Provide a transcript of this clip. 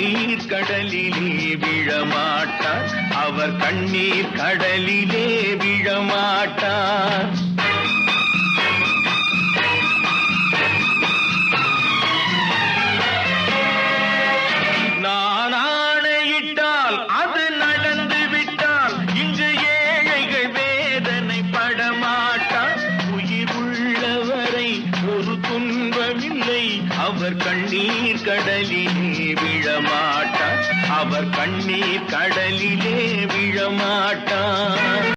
கண்ணீர் கடலிலே விழமாட்டார், அவர் கண்ணீர் கடலிலே விழமாட்டார். நான் ஆணையிட்டால் அது நடந்து விட்டால் இங்கு ஏழைகள் வேதனை படமாட்டார். உயிர் உள்ளவரை ஒரு துன்பமில்லை, அவர் கண்ணீர் கடலிலே விழமாட்டார், அவர் கண்ணீர் கடலிலே விழமாட்டார்.